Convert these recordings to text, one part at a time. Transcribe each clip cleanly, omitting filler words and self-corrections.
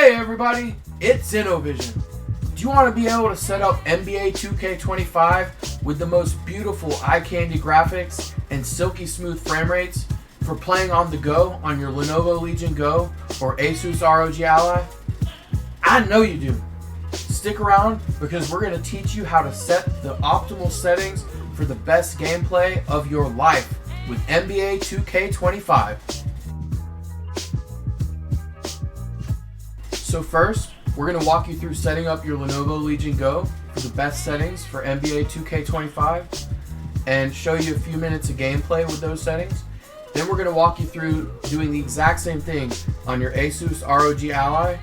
Hey everybody, it's InnoVision. Do you want to be able to set up NBA 2K25 with the most beautiful eye candy graphics and silky smooth frame rates for playing on the go on your Lenovo Legion Go or ASUS ROG Ally? I know you do. Stick around because we're going to teach you how to set the optimal settings for the best gameplay of your life with NBA 2K25. So first, we're going to walk you through setting up your Lenovo Legion Go for the best settings for NBA 2K25 and show you a few minutes of gameplay with those settings. Then we're going to walk you through doing the exact same thing on your ASUS ROG Ally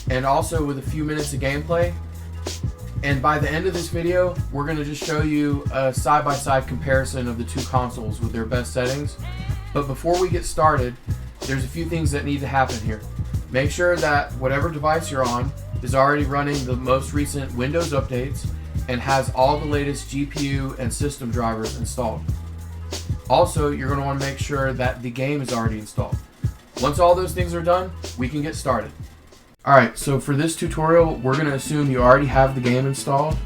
and also with a few minutes of gameplay. And by the end of this video, we're going to just show you a side-by-side comparison of the two consoles with their best settings. But before we get started, there's a few things that need to happen here. Make sure that whatever device you're on is already running the most recent Windows updates and has all the latest GPU and system drivers installed. Also, you're going to want to make sure that the game is already installed. Once all those things are done, we can get started. Alright, so for this tutorial, we're going to assume you already have the game installed,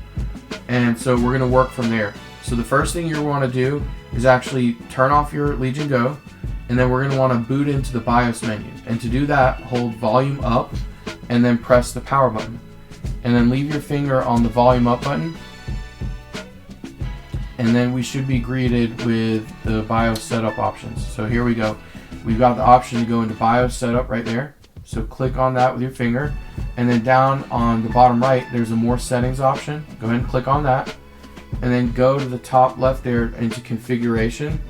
and so we're going to work from there. So the first thing you want to do is actually turn off your Legion Go, and then we're going to want to boot into the BIOS menu. And to do that, hold volume up and then press the power button. And then leave your finger on the volume up button. And then we should be greeted with the BIOS setup options. So here we go. We've got the option to go into BIOS setup right there. So click on that with your finger. And then down on the bottom right, there's a more settings option. Go ahead and click on that. And then go to the top left there into configuration.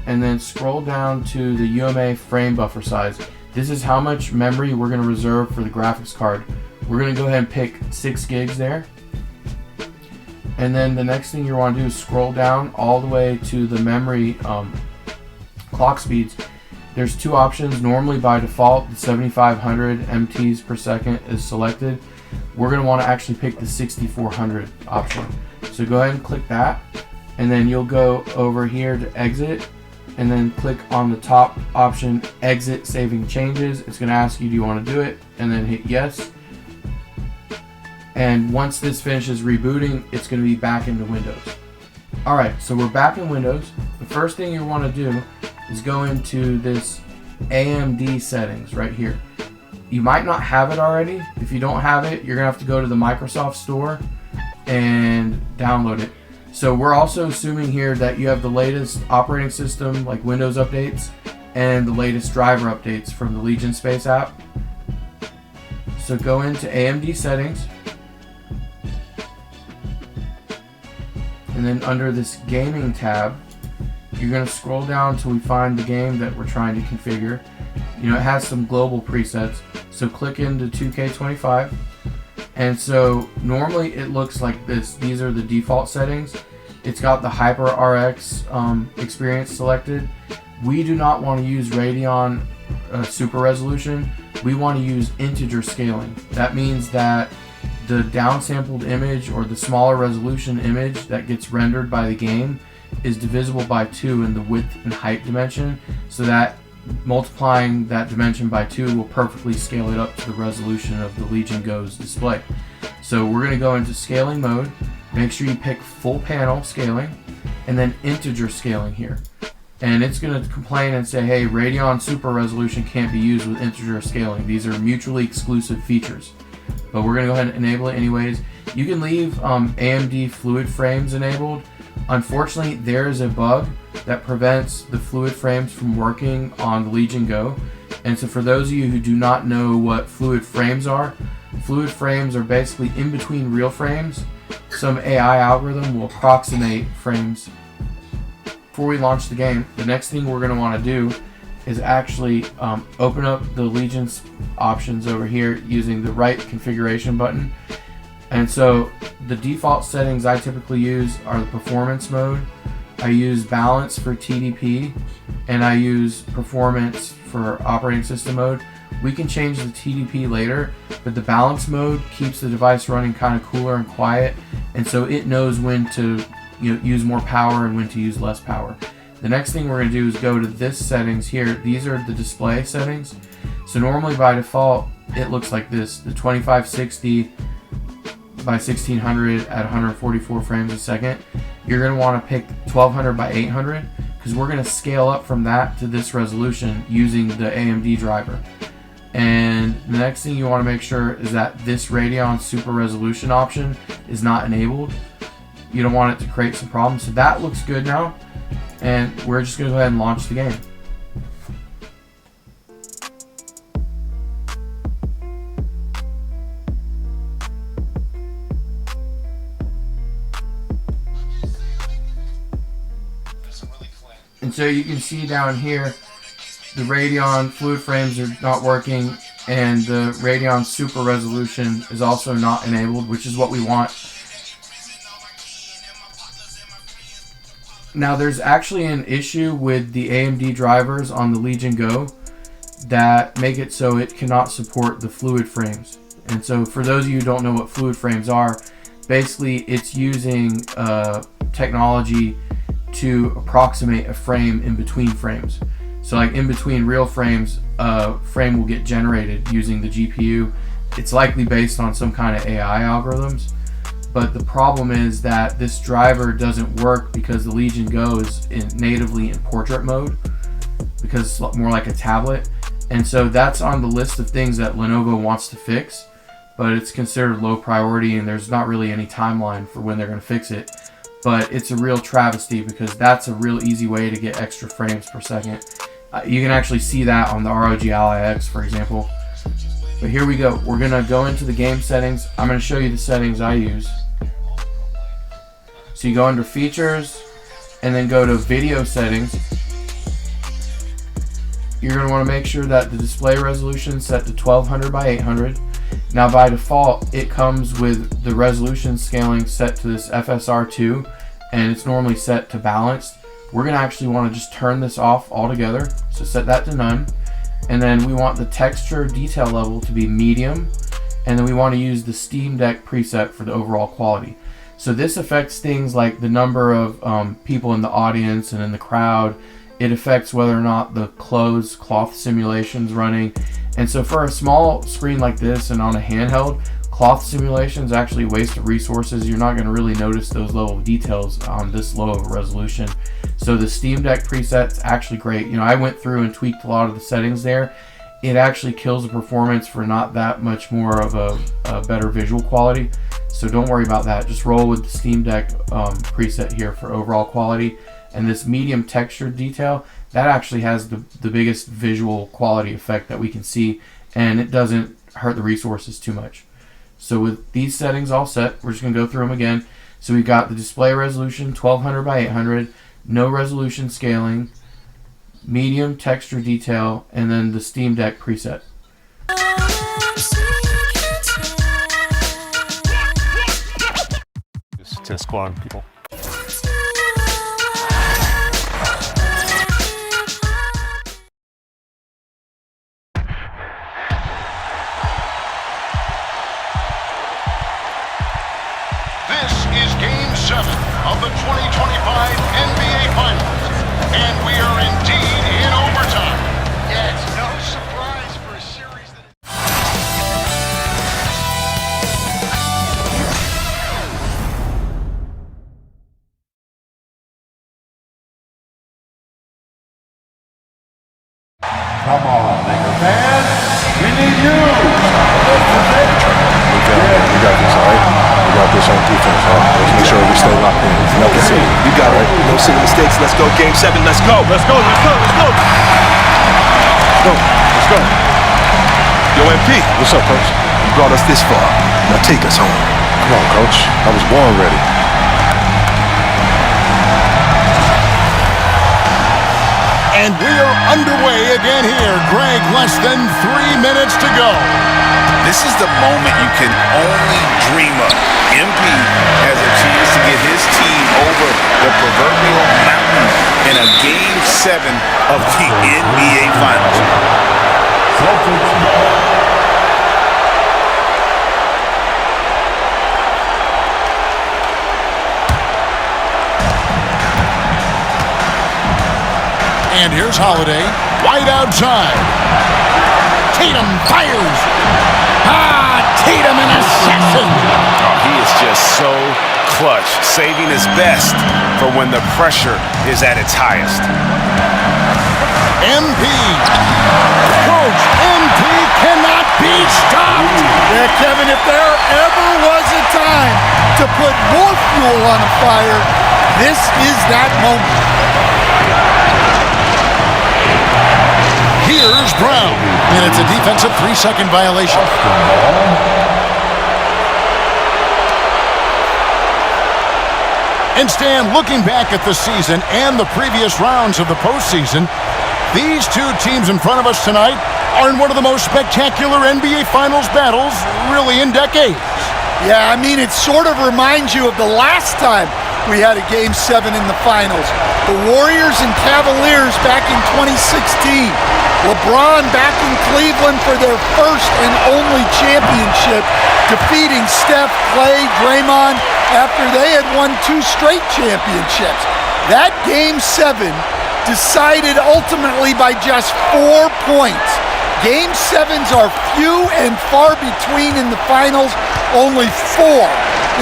And then scroll down to the UMA frame buffer size. This is how much memory we're going to reserve for the graphics card. We're going to go ahead and pick 6 gigs there. And then the next thing you want to do is scroll down all the way to the memory clock speeds. There's two options. Normally by default, the 7500 MTs per second is selected. We're going to want to actually pick the 6400 option. So go ahead and click that. And then you'll go over here to exit. And then click on the top option, exit saving changes. It's going to ask you, do you want to do it? And then hit yes. And once this finishes rebooting, it's going to be back into Windows. Alright, so we're back in Windows. The first thing you want to do is go into this AMD settings right here. You might not have it already. If you don't have it, you're going to have to go to the Microsoft Store and download it. So we're also assuming here that you have the latest operating system like Windows updates and the latest driver updates from the Legion Space app. So go into AMD settings and then under this gaming tab you're going to scroll down until we find the game that we're trying to configure. You know, it has some global presets, so click into 2K25. And so normally it looks like this. These are the default settings. It's got the HyperRX experience selected. We do not want to use Radeon super resolution. We want to use integer scaling. That means that the downsampled image or the smaller resolution image that gets rendered by the game is divisible by 2 in the width and height dimension, so that multiplying that dimension by 2 will perfectly scale it up to the resolution of the Legion Go's display. So we're going to go into scaling mode. Make sure you pick full panel scaling and then integer scaling here. And it's going to complain and say, hey, Radeon super resolution can't be used with integer scaling. These are mutually exclusive features. But we're going to go ahead and enable it anyways. You can leave AMD fluid frames enabled. Unfortunately, there is a bug that prevents the fluid frames from working on the Legion Go. And so for those of you who do not know what fluid frames are basically in between real frames. Some AI algorithm will approximate frames. Before we launch the game, the next thing we're going to want to do is actually open up the Legion's options over here using the right configuration button. And so the default settings I typically use are the performance mode. I use balance for TDP, and I use performance for operating system mode. We can change the TDP later, but the balance mode keeps the device running kind of cooler and quiet, and so it knows when to use more power and when to use less power. The next thing we're going to do is go to this settings here. These are the display settings. So normally by default, it looks like this. The 2560 by 1600 at 144 frames a second. You're going to want to pick 1200 by 800 because we're going to scale up from that to this resolution using the AMD driver. And the next thing you want to make sure is that this Radeon Super Resolution option is not enabled. You don't want it to create some problems. So that looks good now. And we're just going to go ahead and launch the game. And so you can see down here, the Radeon fluid frames are not working, and the Radeon Super Resolution is also not enabled, which is what we want. Now there's actually an issue with the AMD drivers on the Legion Go that make it so it cannot support the fluid frames. And so for those of you who don't know what fluid frames are, basically it's using technology to approximate a frame in between frames. So like in between real frames, a frame will get generated using the GPU. It's likely based on some kind of AI algorithms. But the problem is that this driver doesn't work because the Legion Go is natively in portrait mode, because it's more like a tablet. And so that's on the list of things that Lenovo wants to fix, but it's considered low priority and there's not really any timeline for when they're going to fix it. But it's a real travesty because that's a real easy way to get extra frames per second. You can actually see that on the ROG Ally X, for example. But here we go. We're going to go into the game settings. I'm going to show you the settings I use. So you go under features and then go to video settings. You're going to want to make sure that the display resolution is set to 1200 by 800. Now by default it comes with the resolution scaling set to this FSR2 and it's normally set to balanced. We're going to actually want to just turn this off altogether, so set that to none. And then we want the texture detail level to be medium, and then we want to use the Steam Deck preset for the overall quality. So this affects things like the number of people in the audience and in the crowd. It affects whether or not the closed cloth simulation's running. And so for a small screen like this and on a handheld, cloth simulations actually a waste of resources. You're not going to really notice those level of details on this low of a resolution. So the Steam Deck preset's actually great. You know, I went through and tweaked a lot of the settings there. It actually kills the performance for not that much more of a better visual quality. So don't worry about that. Just roll with the Steam Deck preset here for overall quality. And this medium texture detail, that actually has the biggest visual quality effect that we can see, and it doesn't hurt the resources too much. So with these settings all set, we're just going to go through them again. So we've got the display resolution 1200 by 800, no resolution scaling, medium texture detail, and then the Steam Deck preset. Just to squad people. This is Game 7 of the 2025 NBA Finals, and we are indeed in overtime. Yeah, it's no surprise for a series that... Come on, Laker fans, we need you. We got this, all right? We got this on defense, all right? Let's make sure we stay locked in. No concede. You got it. No silly mistakes. Let's go. Game 7. Let's go. Let's go, let's go, let's go! Let's go. Yo, MP. What's up, coach? You brought us this far. Now take us home. Come on, coach. I was born ready. And we are underway again here. Greg, less than 3 minutes to go. This is the moment you can only dream of. MP has a chance to get his team over the proverbial mountain in a Game 7 of the NBA Finals. And here's Holiday, wide outside. Tatum fires. Tatum an assassin. Oh, he is just so clutch, saving his best for when the pressure is at its highest. MP. Coach, MP cannot be stopped. Yeah, Kevin, if there ever was a time to put more fuel on a fire, this is that moment. Here's Brown, and it's a defensive 3-second violation. And Stan, looking back at the season and the previous rounds of the postseason, these two teams in front of us tonight are in one of the most spectacular NBA Finals battles really in decades. Yeah, I mean, it sort of reminds you of the last time we had a Game 7 in the finals. The Warriors and Cavaliers back in 2016. LeBron back in Cleveland for their first and only championship, defeating Steph, Clay, Draymond after they had won 2 straight championships. That Game 7 decided ultimately by just 4 points. Game 7s are few and far between in the finals, only 4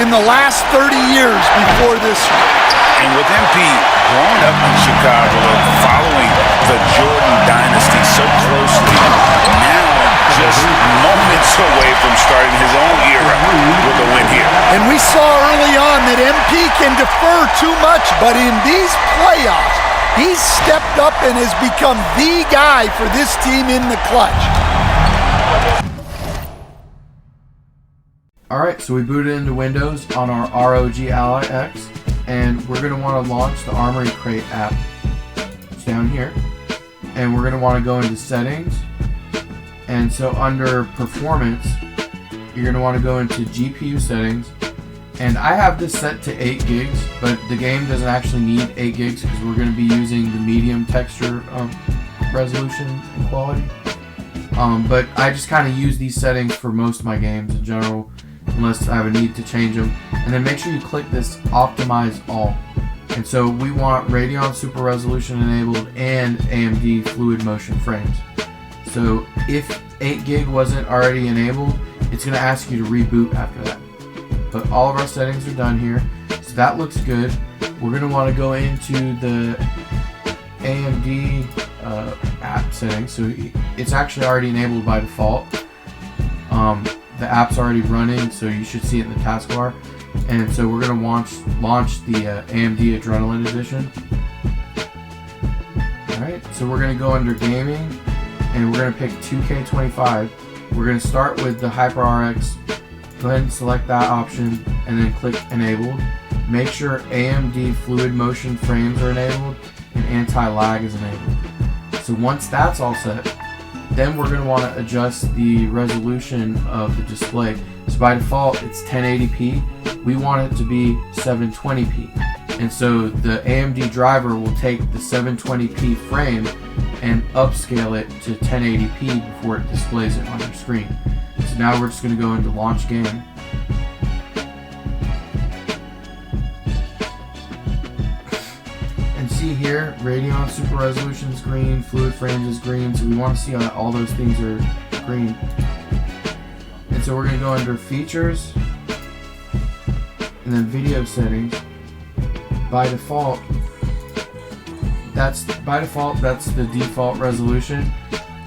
in the last 30 years before this one. And with MP growing up in Chicago and following the Jordan dynasty so closely, now just moments away from starting his own era with a win here. And we saw early on that MP can defer too much, but in these playoffs, he's stepped up and has become the guy for this team in the clutch. Alright, so we booted into Windows on our ROG Ally X, and we're going to want to launch the Armory Crate app. It's down here. And we're going to want to go into Settings. And so under Performance, you're going to want to go into GPU Settings. And I have this set to 8 gigs, but the game doesn't actually need 8 gigs because we're going to be using the medium texture resolution and quality. But I just kind of use these settings for most of my games in general, unless I have a need to change them. And then make sure you click this Optimize All. And so we want Radeon Super Resolution enabled and AMD Fluid Motion frames. So if 8 gig wasn't already enabled, it's going to ask you to reboot after that. But all of our settings are done here, so that looks good. We're going to want to go into the AMD app settings. So it's actually already enabled by default. The app's already running, so you should see it in the taskbar. And so we're going to launch the AMD Adrenalin Edition. Alright, so we're going to go under Gaming, and we're going to pick 2K25. We're going to start with the HyperRX. Go ahead and select that option, and then click Enabled. Make sure AMD Fluid Motion frames are enabled, and anti-lag is enabled. So once that's all set, then we're going to want to adjust the resolution of the display. So by default, it's 1080p. We want it to be 720p. And so the AMD driver will take the 720p frame and upscale it to 1080p before it displays it on your screen. So now we're just going to go into Launch Game. And see here, Radeon Super Resolution is green, Fluid Frames is green, so we want to see how all those things are green. And so we're going to go under Features, and then Video Settings. By default, that's the default resolution,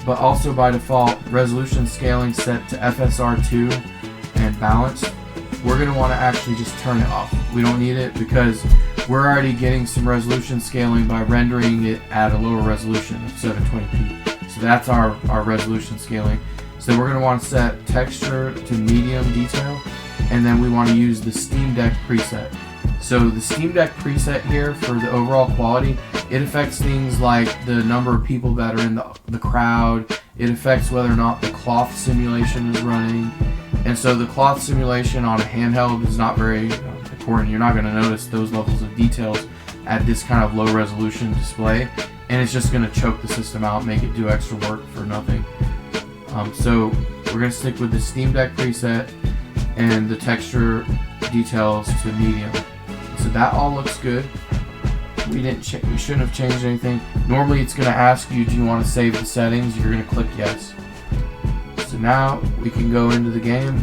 but also by default, resolution scaling set to FSR2 and balanced. We're going to want to actually just turn it off. We don't need it because we're already getting some resolution scaling by rendering it at a lower resolution of 720p. So that's our resolution scaling. So we're going to want to set texture to medium detail, and then we want to use the Steam Deck preset. So the Steam Deck preset here for the overall quality, it affects things like the number of people that are in the crowd. It affects whether or not the cloth simulation is running. And so the cloth simulation on a handheld is not very important. You're not going to notice those levels of details at this kind of low resolution display. And it's just going to choke the system out, make it do extra work for nothing. So we're going to stick with the Steam Deck preset and the texture details to medium. So that all looks good. We shouldn't have changed anything. Normally it's going to ask you, do you want to save the settings? You're going to click yes. So now we can go into the game.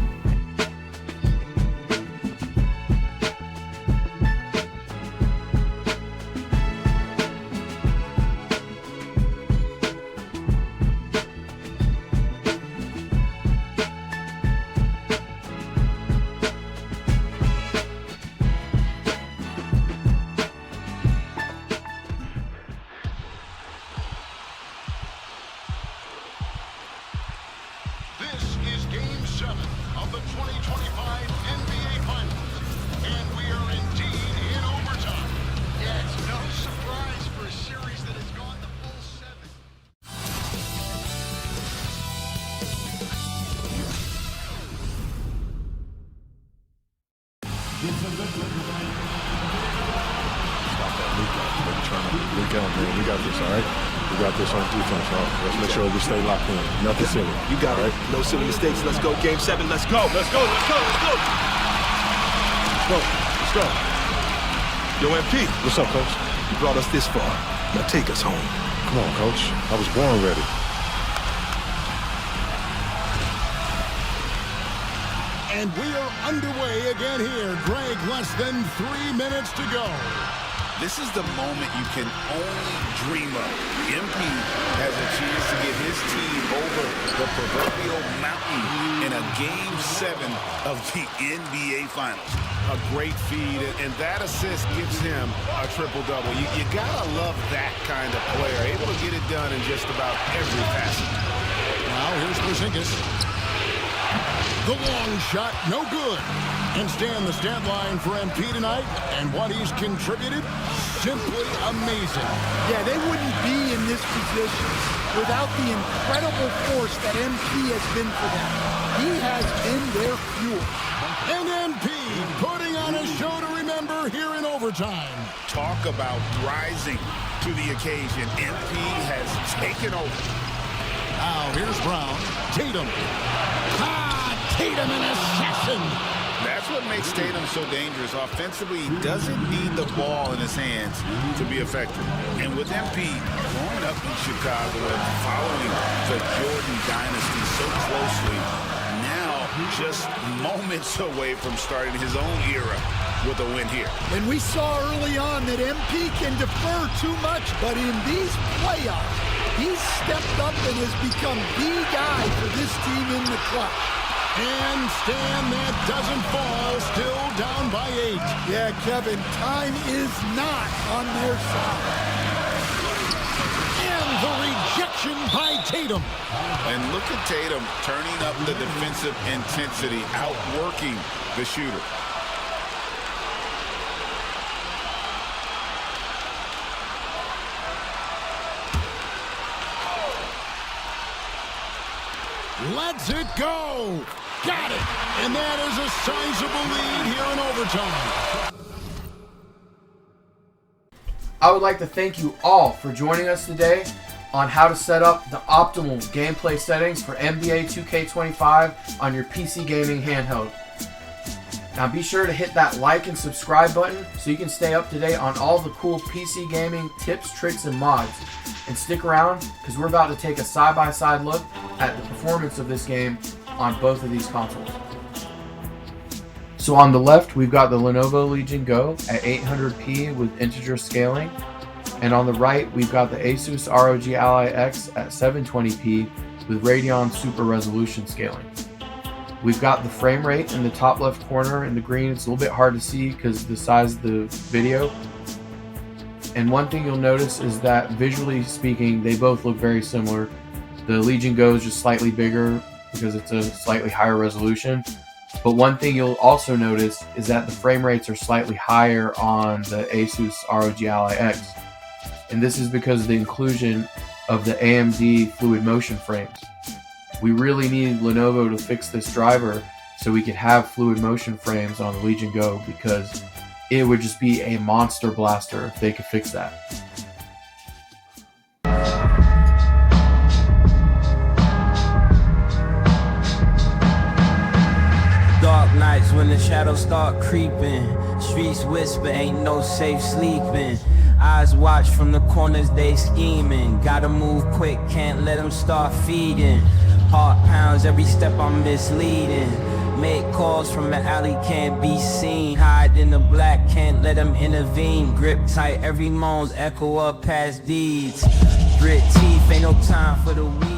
This is Game 7 of the 2025 NBA Finals, and we are indeed in overtime. Yeah, it's no surprise for a series that has gone the full 7. Leak out, man. We got this, all right? We got this on defense, all right? Let's make sure we stay locked in. Nothing silly. You got it. No silly mistakes. Let's go. Game 7. Let's go. Let's go. Let's go. Let's go. Let's go. Yo, MP. What's up, Coach? You brought us this far. Now take us home. Come on, Coach. I was born ready. And we are underway again here. Greg, less than 3 minutes to go. This is the moment you can only dream of. MP has a chance to get his team over the proverbial mountain in a Game 7 of the NBA Finals. A great feed, and that assist gives him a triple-double. You gotta love that kind of player, able to get it done in just about every facet. Now here's Porzingis. The long shot, no good. And Stan, the stat line for MP tonight, and what he's contributed, simply amazing. Yeah, they wouldn't be in this position without the incredible force that MP has been for them. He has been their fuel. And MP putting on a show to remember here in overtime. Talk about rising to the occasion. MP has taken over. Now here's Brown. Tatum. Tatum, an assassin. That's what makes Tatum so dangerous. Offensively, he doesn't need the ball in his hands to be effective. And with MP growing up in Chicago and following the Jordan dynasty so closely, now just moments away from starting his own era with a win here. And we saw early on that MP can defer too much, but in these playoffs, he's stepped up and has become the guy for this team in the clutch. And Stan, that doesn't fall, still down by 8. Yeah, Kevin, time is not on their side. And the rejection by Tatum. And look at Tatum turning up the defensive intensity, outworking the shooter. Let's it go. Got it. And that is a sizable lead here in overtime. I would like to thank you all for joining us today on how to set up the optimal gameplay settings for NBA 2K25 on your PC gaming handheld. Now be sure to hit that like and subscribe button so you can stay up to date on all the cool PC gaming tips, tricks, and mods. And stick around because we're about to take a side-by-side look at the performance of this game on both of these consoles. So on the left, we've got the Lenovo Legion Go at 800p with integer scaling. And on the right, we've got the ASUS ROG Ally X at 720p with Radeon Super Resolution scaling. We've got the frame rate in the top left corner in the green. It's a little bit hard to see because of the size of the video. And one thing you'll notice is that visually speaking, they both look very similar. The Legion Go is just slightly bigger because it's a slightly higher resolution. But one thing you'll also notice is that the frame rates are slightly higher on the ASUS ROG Ally X. And this is because of the inclusion of the AMD fluid motion frames. We really need Lenovo to fix this driver so we could have fluid motion frames on the Legion Go, because it would just be a monster blaster if they could fix that. Dark nights when the shadows start creeping, streets whisper, ain't no safe sleeping. Eyes watch from the corners, they scheming. Gotta move quick, can't let them start feeding. Heart pounds, every step I'm misleading. Make calls from the alley, can't be seen. Hide in the black, can't let them intervene. Grip tight, every moan's echo up past deeds. Grit teeth, ain't no time for the weed.